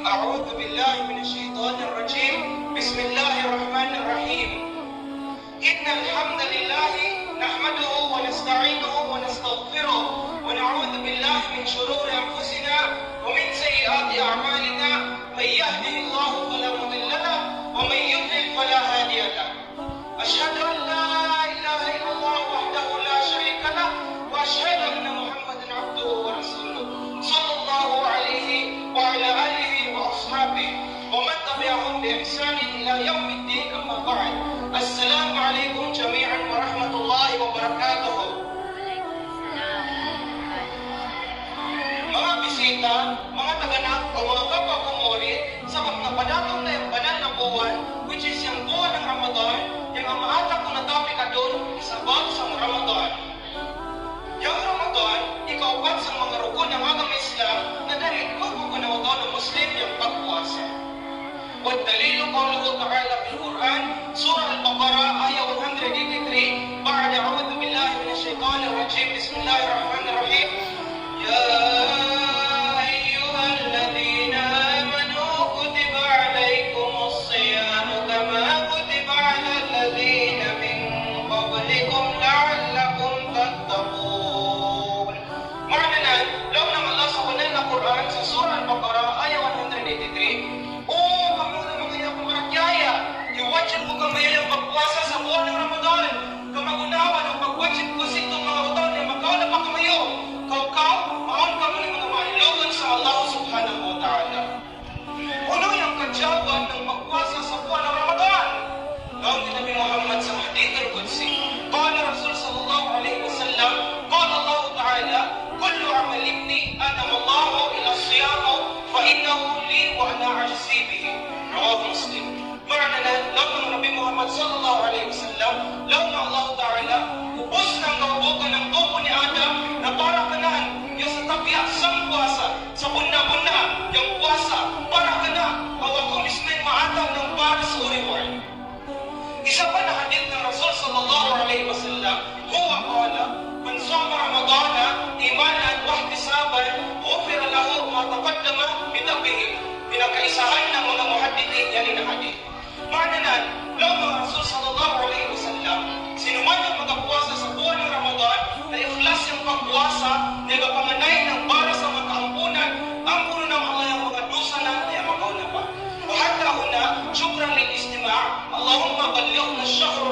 أعوذ بالله من الشيطان الرجيم بسم الله الرحمن الرحيم إن الحمد لله نحمده ونستعينه ونستغفره ونعوذ بالله من شرور أنفسنا ومن سيئات أعمالنا من يهده الله فلا مضل له ومن يضلل فلا هادي له أشهد أن لا إله إلا الله وحده لا شريك له وأشهد أن محمدا عبده ورسوله صلى الله عليه وعلى آله وأصحابه ومن تبعهم بإحسان إلى يوم الدين أما بعد السلام عليكم جميعا ورحمة الله وبركاته. Mga bisita, mga taganap o mga kapwa-kumori, sa magnapadatong na yung banal na buwan, which is yung buwan ng Ramadan, yung ang maatak ko na topic doon, isabot sa Ramadan. Yung Ramadan, ikaupat sa mga rukun ng agama Islam na dahil magpupunawato ng Muslim yung pagpuasa. والدليل قوله تعالى في القرآن سورة البقرة آية 183 بعد أعوذ بالله من الشيطان الرجيم بسم الله الرحمن الرحيم يا أيها الذين آمنوا كتب عليكم الصيام كما كتب على الذين من قبلكم لعلكم تتقون. معنى لو نعم الله سبحانه القرآن في سورة البقرة آية 183 iwajib mo kamayang magpuasa sa buwan ng Ramadan. Kamagunawa ng pagwajib ko sa itong mga utang na magkaw na pa kamayo. Kaukaw, maon ka mo ng mga mailogan sa Allah subhanahu wa ta'ala. Ano yung kadyawan ng magpuasa sa buwan ng Ramadan? Noong Nabi Muhammad sa Hadith al-Qudsi, Qala Rasul sallallahu alayhi wa sallam, Qala Allah ta'ala, Kullu amal ibni adam Allahu ila siyamu, fa innahu li wa ana ajzi bihi. Rawah Muslim. Ma'ana law ng Nabi Muhammad sallallahu alaihi wasallam, law na Allah Ta'ala, ubos ng kaubukan ng tubo ni Adam na para kanahan yung sa tabiak sang puasa, sa bunna-bunna, yung puasa, para kana, ang ako mismo yung maataw ng para sa reward. Isa pa na hadith ng Rasul sallallahu alaihi wasallam, huwa qala, man sama Ramadana, imanan wa ihtisaban, ghufira lahu ma taqaddama min dhanbihi. Pinakaisahan ng mga muhaddithin yan na hadith. Ma'ananan, law ng Rasul sallallahu alaihi wasallam, sinuman ang magkapuasa sa buwan ng Ramadan na ikhlas yung pagpuasa na nagapanganay ng para sa mga kaampunan, ang puno ng Allah yung mga dusa na ay magaw na pa. Wa hatta huna, syukran lil istima' Allahumma ballighna ash-shahr